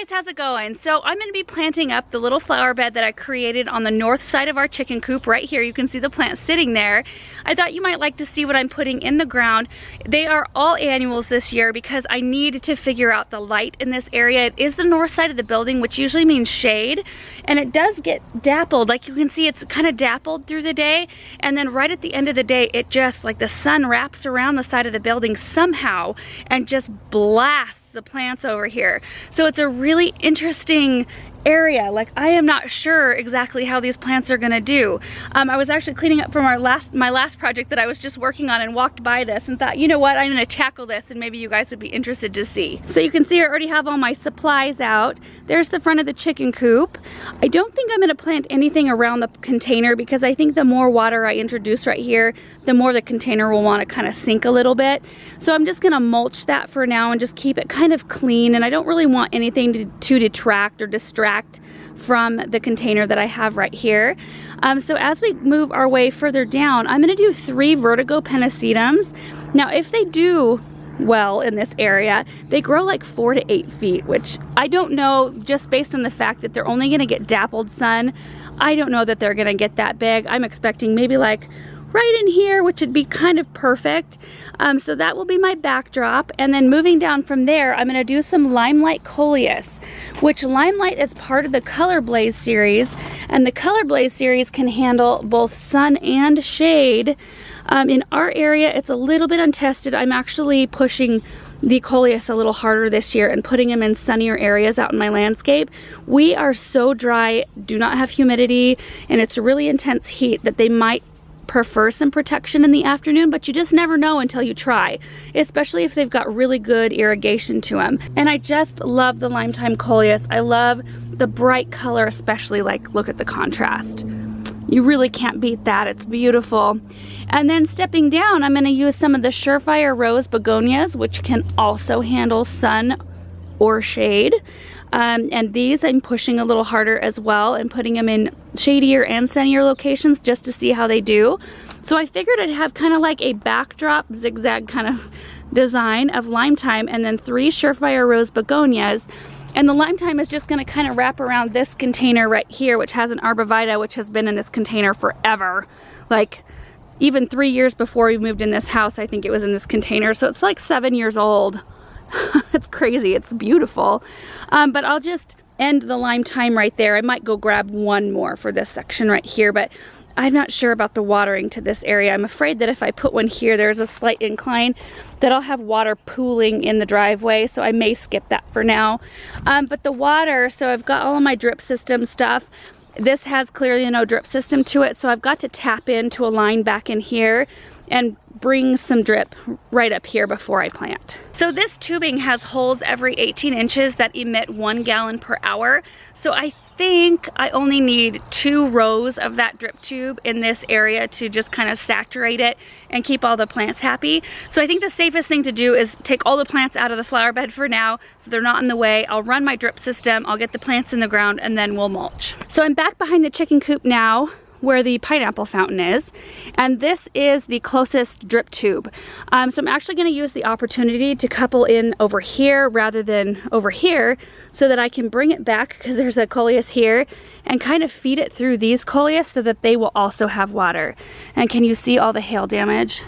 guys, how's it going? So I'm going to be planting up the little flower bed that I created on the north side of our chicken coop right here. You can see the plants sitting there. I thought you might like to see what I'm putting in the ground. They are all annuals this year because I need to figure out the light in this area. It is the north side of the building, which usually means shade, and it does get dappled. Like you can see, it's kind of dappled through the day, and then right at the end of the day, it just, like the sun wraps around the side of the building somehow and just blasts the plants over here. So it's a really interesting area. Like, I am not sure exactly how these plants are gonna do. I was actually cleaning up from my last project that I was just working on and walked by this and thought, you know what, I'm gonna tackle this and maybe you guys would be interested to see. So you can see I already have all my supplies out. There's the front of the chicken coop. I don't think I'm gonna plant anything around the container because I think the more water I introduce right here, the more the container will want to kind of sink a little bit. So I'm just gonna mulch that for now and just keep it kind of clean, and I don't really want anything to detract or distract from the container that I have right here. So as we move our way further down, I'm gonna do 3 vertigo pennisetums. Now if they do well in this area, they grow like 4 to 8 feet, which I don't know, just based on the fact that they're only gonna get dappled sun, I don't know that they're gonna get that big. I'm expecting maybe like right in here, which would be kind of perfect. So that will be my backdrop. And then moving down from there, I'm gonna do some Limelight Coleus, which Limelight is part of the Color Blaze series. And the Color Blaze series can handle both sun and shade. In our area, it's a little bit untested. I'm actually pushing the Coleus a little harder this year and putting them in sunnier areas out in my landscape. We are so dry, do not have humidity, and it's really intense heat that they might prefer some protection in the afternoon, but you just never know until you try, especially if they've got really good irrigation to them. And I just love the Lime-Time Coleus. I love the bright color, especially, like, look at the contrast. You really can't beat that. It's beautiful. And then stepping down, I'm going to use some of the Surefire Rose begonias, which can also handle sun or shade. And these I'm pushing a little harder as well and putting them in shadier and sunnier locations just to see how they do. So I figured I'd have kind of like a backdrop zigzag kind of design of Lime-Time and then 3 Surefire Rose begonias. And the Lime-Time is just going to kind of wrap around this container right here, which has an arborvitae, which has been in this container forever. Like, even 3 years before we moved in this house, I think it was in this container. So it's like 7 years old. It's crazy. It's beautiful. But I'll just end the Lime-Time right there. I might go grab one more for this section right here, but I'm not sure about the watering to this area. I'm afraid that if I put one here, there's a slight incline that I'll have water pooling in the driveway, so I may skip that for now. But the water, so I've got all of my drip system stuff. This has clearly no drip system to it, so I've got to tap into a line back in here and bring some drip right up here before I plant. So this tubing has holes every 18 inches that emit 1 gallon per hour. So I think I only need 2 rows of that drip tube in this area to just kind of saturate it and keep all the plants happy. So I think the safest thing to do is take all the plants out of the flower bed for now so they're not in the way. I'll run my drip system, I'll get the plants in the ground, and then we'll mulch. So I'm back behind the chicken coop now, where the pineapple fountain is, and this is the closest drip tube. So I'm actually going to use the opportunity to couple in over here rather than over here so that I can bring it back, because there's a coleus here, and kind of feed it through these coleus so that they will also have water. And can you see all the hail damage?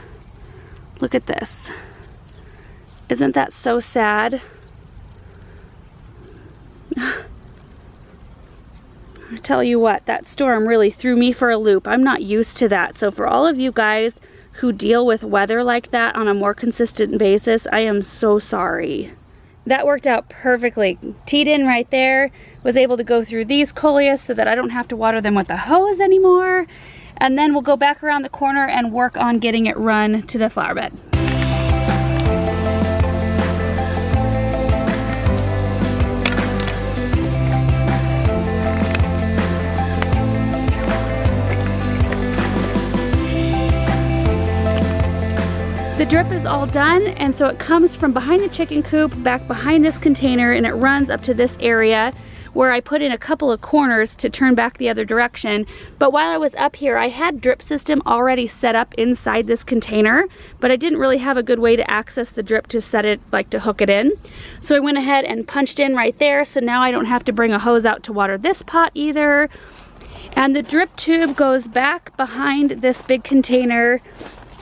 Look at this. Isn't that so sad? I tell you what, that storm really threw me for a loop. I'm not used to that. So for all of you guys who deal with weather like that on a more consistent basis, I am so sorry. That worked out perfectly. Teed in right there, was able to go through these coleus so that I don't have to water them with a hose anymore. And then we'll go back around the corner and work on getting it run to the flower bed. The drip is all done, and so it comes from behind the chicken coop, back behind this container, and it runs up to this area, where I put in a couple of corners to turn back the other direction. But while I was up here, I had drip system already set up inside this container, but I didn't really have a good way to access the drip to set it, like to hook it in. So I went ahead and punched in right there, so now I don't have to bring a hose out to water this pot either. And the drip tube goes back behind this big container,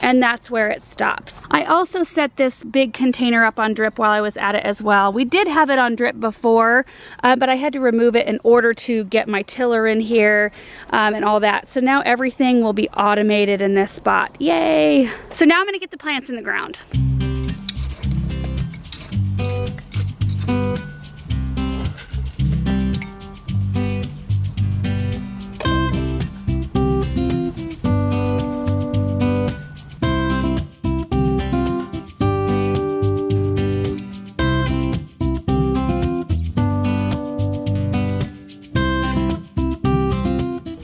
and that's where it stops. I also set this big container up on drip while I was at it as well. We did have it on drip before, but I had to remove it in order to get my tiller in here and all that. So now everything will be automated in this spot. Yay! So now I'm gonna get the plants in the ground.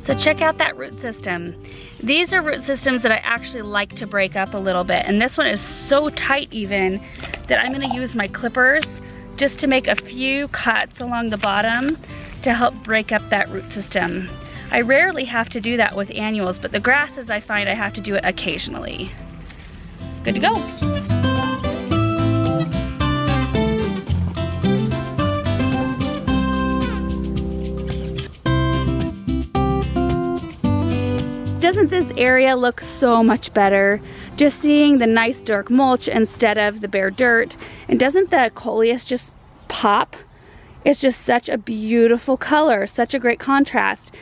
So check out that root system. These are root systems that I actually like to break up a little bit, and this one is so tight even that I'm gonna use my clippers just to make a few cuts along the bottom to help break up that root system. I rarely have to do that with annuals, but the grasses I find I have to do it occasionally. Good to go. Doesn't this area look so much better? Just seeing the nice dark mulch instead of the bare dirt. And doesn't the coleus just pop? It's just such a beautiful color, such a great contrast.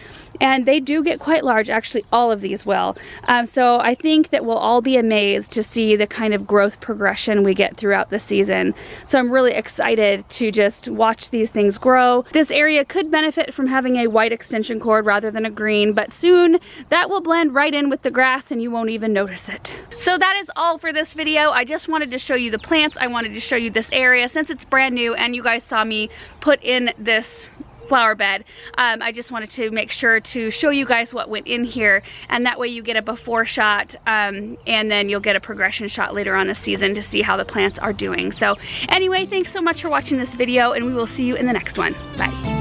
And they do get quite large, actually all of these will. So I think that we'll all be amazed to see the kind of growth progression we get throughout the season. So I'm really excited to just watch these things grow. This area could benefit from having a white extension cord rather than a green, but soon that will blend right in with the grass and you won't even notice it. So that is all for this video. I just wanted to show you the plants. I wanted to show you this area since it's brand new and you guys saw me put in this flower bed. I just wanted to make sure to show you guys what went in here, and that way you get a before shot and then you'll get a progression shot later on this season to see how the plants are doing. So anyway, thanks so much for watching this video, and we will see you in the next one. Bye.